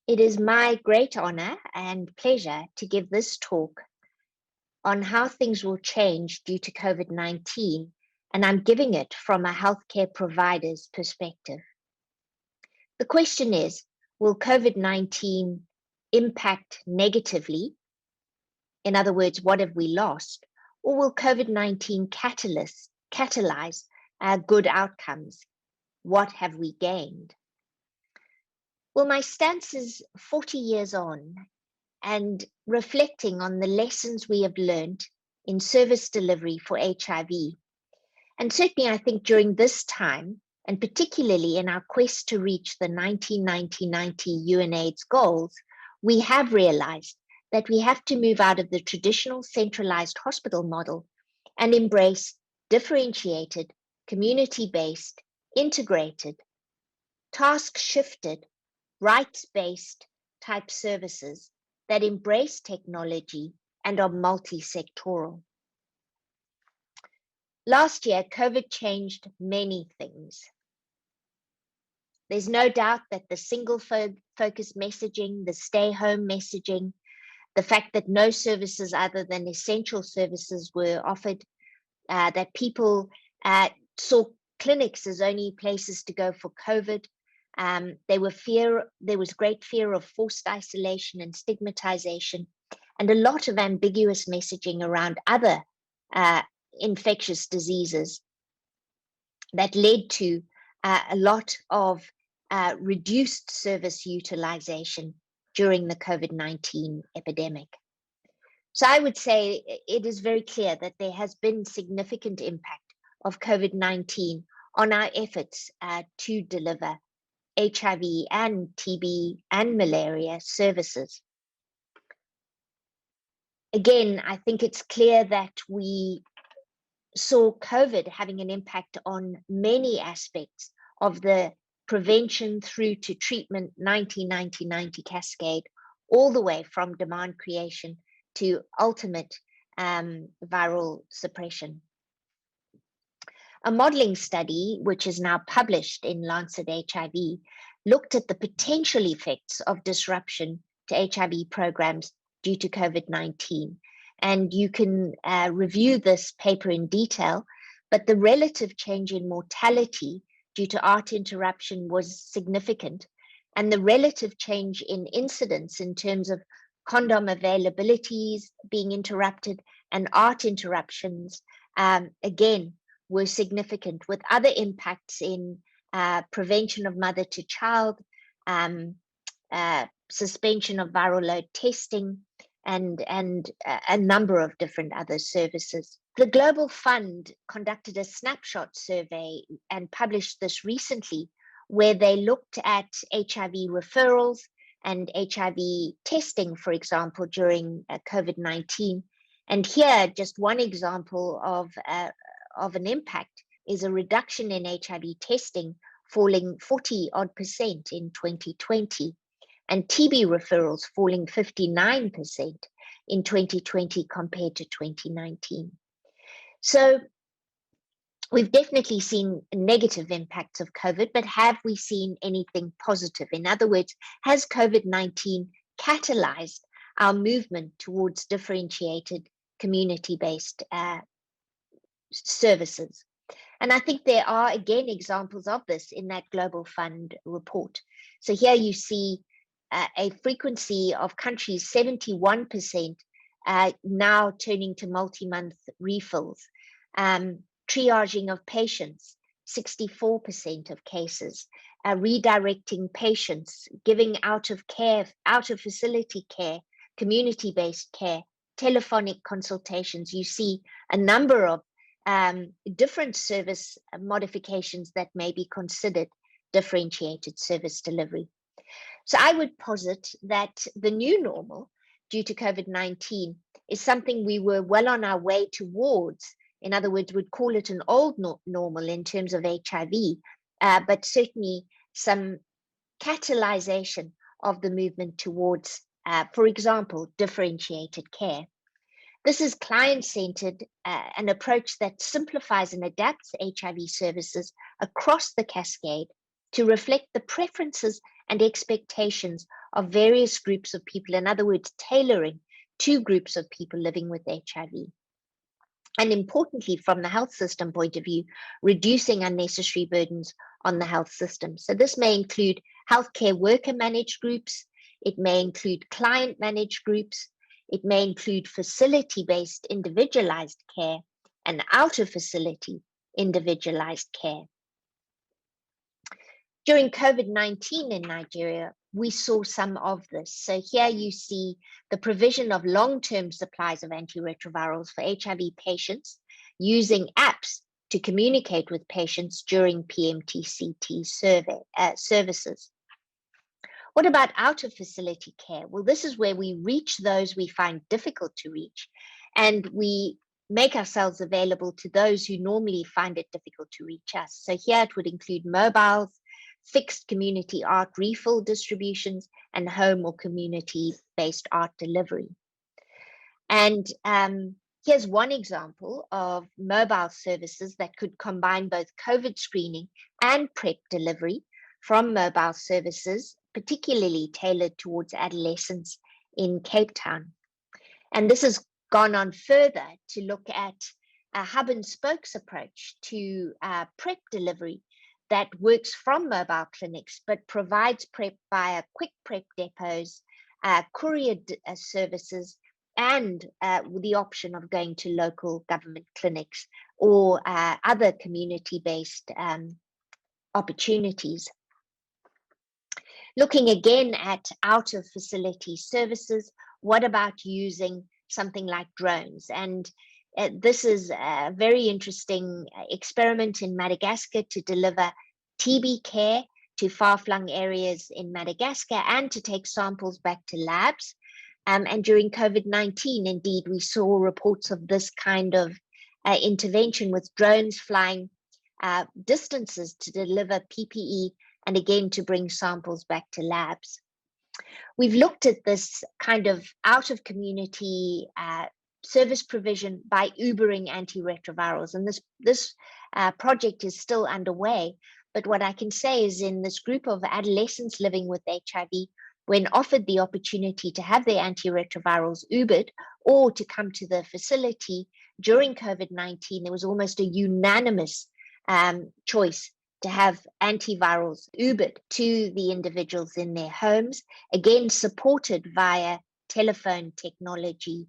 It is my great honor and pleasure to give this talk on how things will change due to COVID-19, and I'm giving it from a healthcare provider's perspective. The question is, will COVID-19 impact negatively? In other words, what have we lost? Or will COVID-19 catalyze good outcomes? What have we gained? Well, my stance is 40 years on and reflecting on the lessons we have learned in service delivery for HIV. And certainly I think during this time, and particularly in our quest to reach the 1990 UNAIDS goals, we have realized that we have to move out of the traditional centralized hospital model and embrace differentiated, community-based, integrated, task-shifted, rights-based type services that embrace technology and are multi-sectoral. Last year, COVID changed many things. There's no doubt that the single focus messaging, the stay home messaging, the fact that no services other than essential services were offered, that people saw clinics as only places to go for COVID. There was great fear of forced isolation and stigmatization, and a lot of ambiguous messaging around other infectious diseases that led to a lot of reduced service utilization during the COVID-19 epidemic. So I would say it is very clear that there has been significant impact of COVID-19 on our efforts to deliver HIV and TB and malaria services. Again, I think it's clear that we saw COVID having an impact on many aspects of the prevention through to treatment 90-90-90 cascade, all the way from demand creation to ultimate viral suppression. A modeling study, which is now published in Lancet HIV, looked at the potential effects of disruption to HIV programs due to COVID-19. And you can review this paper in detail, but the relative change in mortality due to ART interruption was significant. And the relative change in incidence in terms of condom availabilities being interrupted and ART interruptions, again, were significant, with other impacts in prevention of mother to child, suspension of viral load testing, and a number of different other services. The Global Fund conducted a snapshot survey and published this recently, where they looked at HIV referrals and HIV testing, for example, during COVID-19. And here, just one example of an impact is a reduction in HIV testing, falling 40% in 2020, and TB referrals falling 59% in 2020 compared to 2019. So we've definitely seen negative impacts of COVID, but have we seen anything positive? In other words, has COVID-19 catalyzed our movement towards differentiated community-based services? And I think there are, again, examples of this in that Global Fund report. So here you see a frequency of countries, 71% now turning to multi-month refills, triaging of patients, 64% of cases, redirecting patients, giving out of facility care, community-based care, telephonic consultations. You see a number of different service modifications that may be considered differentiated service delivery. So I would posit that the new normal due to COVID-19 is something we were well on our way towards. In other words, we'd call it an old normal in terms of HIV, but certainly some catalyzation of the movement towards, for example, differentiated care. This is client-centered, an approach that simplifies and adapts HIV services across the cascade to reflect the preferences and expectations of various groups of people. In other words, tailoring to groups of people living with HIV. And importantly, from the health system point of view, reducing unnecessary burdens on the health system. So this may include healthcare worker managed groups, it may include client managed groups, it may include facility-based individualized care and out-of-facility individualized care. During COVID-19 in Nigeria, we saw some of this. So here you see the provision of long-term supplies of antiretrovirals for HIV patients using apps to communicate with patients during PMTCT services. What about out-of-facility care? Well, this is where we reach those we find difficult to reach, and we make ourselves available to those who normally find it difficult to reach us. So here it would include mobiles, fixed community art refill distributions, and home or community-based art delivery. And here's one example of mobile services that could combine both COVID screening and PrEP delivery from mobile services, particularly tailored towards adolescents in Cape Town. And this has gone on further to look at a hub and spokes approach to PrEP delivery that works from mobile clinics, but provides PrEP via quick PrEP depots, courier services, and the option of going to local government clinics or other community-based opportunities. Looking again at out-of-facility services, what about using something like drones? And this is a very interesting experiment in Madagascar to deliver TB care to far-flung areas in Madagascar and to take samples back to labs. And during COVID-19, indeed, we saw reports of this kind of intervention with drones flying distances to deliver PPE and again to bring samples back to labs. We've looked at this kind of out-of-community service provision by Ubering antiretrovirals, and this project is still underway. But what I can say is, in this group of adolescents living with HIV, when offered the opportunity to have their antiretrovirals Ubered or to come to the facility during COVID-19, there was almost a unanimous choice to have antivirals Ubered to the individuals in their homes, again supported via telephone technology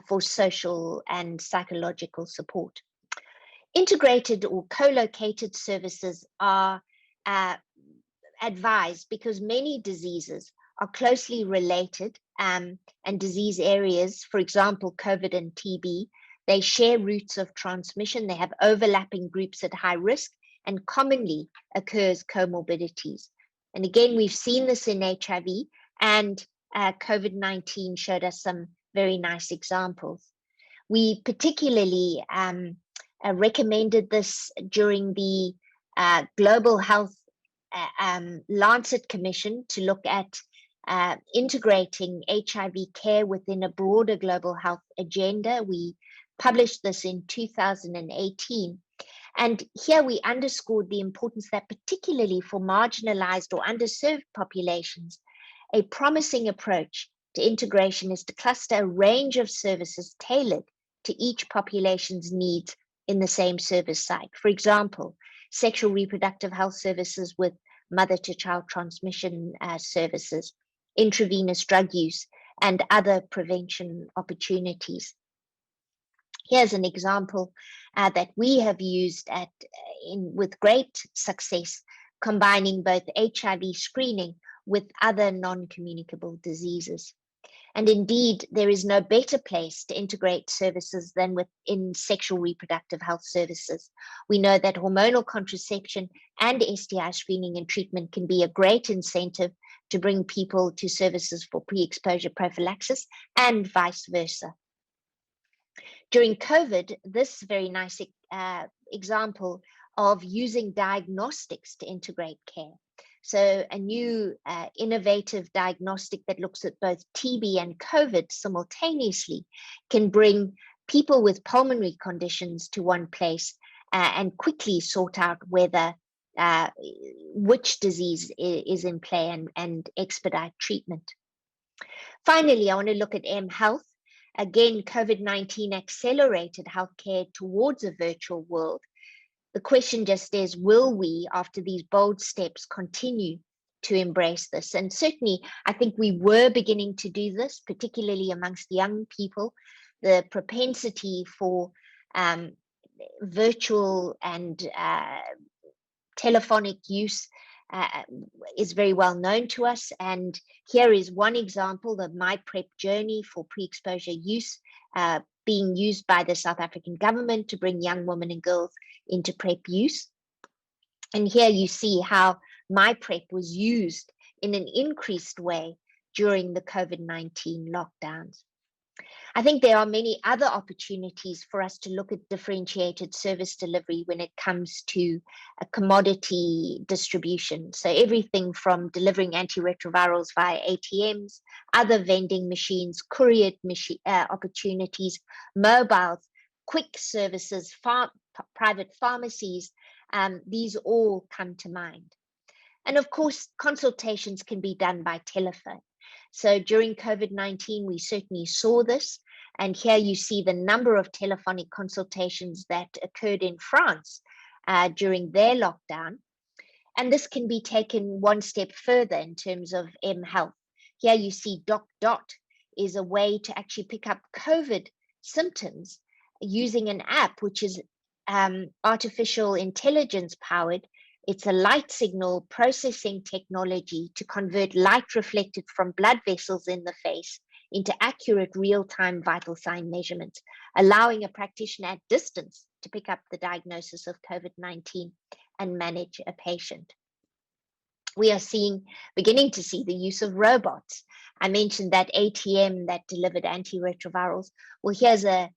for social and psychological support. Integrated or co-located services are advised because many diseases are closely related and disease areas, for example, COVID and TB, they share routes of transmission, they have overlapping groups at high risk, and commonly occurs comorbidities. And again, we've seen this in HIV, and COVID-19 showed us some very nice examples. We particularly recommended this during the Global Health Lancet Commission to look at integrating HIV care within a broader global health agenda. We published this in 2018. And here we underscored the importance that, particularly for marginalized or underserved populations, a promising approach to integration is to cluster a range of services tailored to each population's needs in the same service site. For example, sexual reproductive health services with mother-to-child transmission services, intravenous drug use, and other prevention opportunities. Here's an example that we have used with great success, combining both HIV screening with other non-communicable diseases. And indeed, there is no better place to integrate services than within sexual reproductive health services. We know that hormonal contraception and STI screening and treatment can be a great incentive to bring people to services for pre-exposure prophylaxis and vice versa. During COVID, this very nice example of using diagnostics to integrate care. So a new innovative diagnostic that looks at both TB and COVID simultaneously can bring people with pulmonary conditions to one place and quickly sort out whether which disease is in play and expedite treatment. Finally, I want to look at mHealth. Again, COVID-19 accelerated healthcare towards a virtual world. The question just is, will we, after these bold steps, continue to embrace this? And certainly, I think we were beginning to do this, particularly amongst young people. The propensity for virtual and telephonic use is very well known to us. And here is one example of my PrEP journey for pre-exposure use being used by the South African government to bring young women and girls into PrEP use. And here you see how my PrEP was used in an increased way during the COVID-19 lockdowns. I think there are many other opportunities for us to look at differentiated service delivery when it comes to a commodity distribution. So everything from delivering antiretrovirals via ATMs, other vending machines, courier opportunities, mobiles, quick services, private pharmacies, these all come to mind. And of course, consultations can be done by telephone. So during COVID-19, we certainly saw this. And here you see the number of telephonic consultations that occurred in France during their lockdown. And this can be taken one step further in terms of mHealth. Here you see DocDot is a way to actually pick up COVID symptoms using an app which is artificial intelligence powered. It's a light signal processing technology to convert light reflected from blood vessels in the face into accurate real-time vital sign measurements, allowing a practitioner at distance to pick up the diagnosis of COVID-19 and manage a patient. We are beginning to see the use of robots. I mentioned that ATM that delivered antiretrovirals. Well, here's a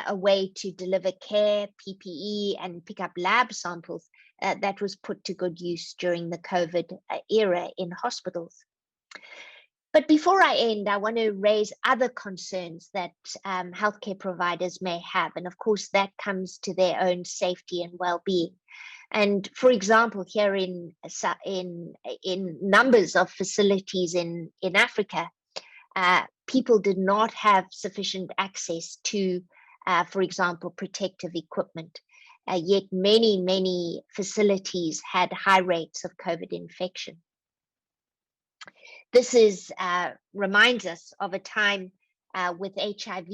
way to deliver care, PPE, and pick up lab samples that was put to good use during the COVID era in hospitals. But before I end, I want to raise other concerns that healthcare providers may have. And of course, that comes to their own safety and well-being. And for example, here in numbers of facilities in Africa, people did not have sufficient access to, for example, protective equipment. Yet many facilities had high rates of COVID infection. This reminds us of a time with HIV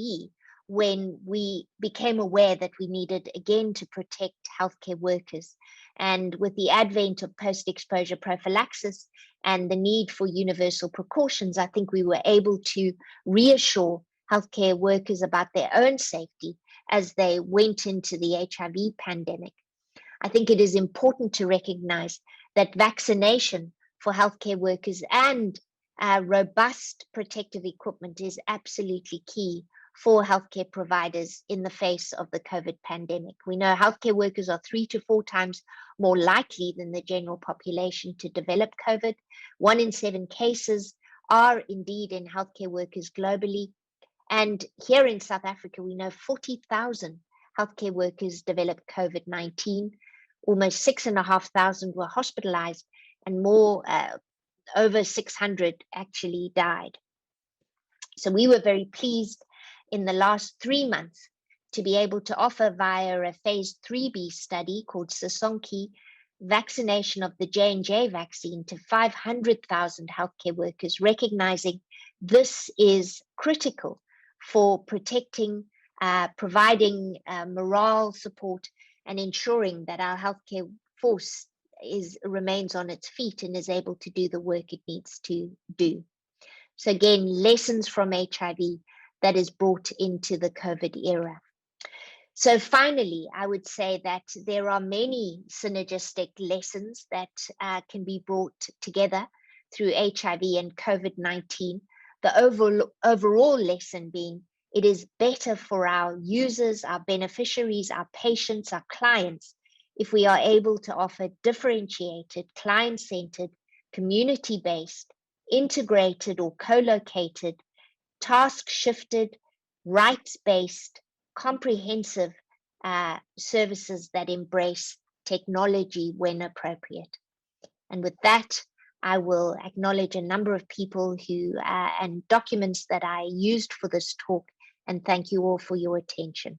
when we became aware that we needed again to protect healthcare workers. And with the advent of post-exposure prophylaxis and the need for universal precautions, I think we were able to reassure healthcare workers about their own safety as they went into the HIV pandemic. I think it is important to recognize that vaccination for healthcare workers and robust protective equipment is absolutely key for healthcare providers in the face of the COVID pandemic. We know healthcare workers are 3 to 4 times more likely than the general population to develop COVID. 1 in 7 cases are indeed in healthcare workers globally. And here in South Africa, we know 40,000 healthcare workers developed COVID-19. Almost 6,500 were hospitalized, and more, over 600 actually died. So we were very pleased in the last 3 months to be able to offer via a phase 3B study called Sisonke vaccination of the J&J vaccine to 500,000 healthcare workers, recognizing this is critical for protecting, providing morale support and ensuring that our healthcare force remains on its feet and is able to do the work it needs to do. So again, lessons from HIV that is brought into the COVID era. So finally, I would say that there are many synergistic lessons that can be brought together through HIV and COVID-19. The overall lesson being, it is better for our users, our beneficiaries, our patients, our clients, if we are able to offer differentiated, client-centered, community-based, integrated or co-located, task-shifted, rights-based, comprehensive services that embrace technology when appropriate. And with that, I will acknowledge a number of people who and documents that I used for this talk, and thank you all for your attention.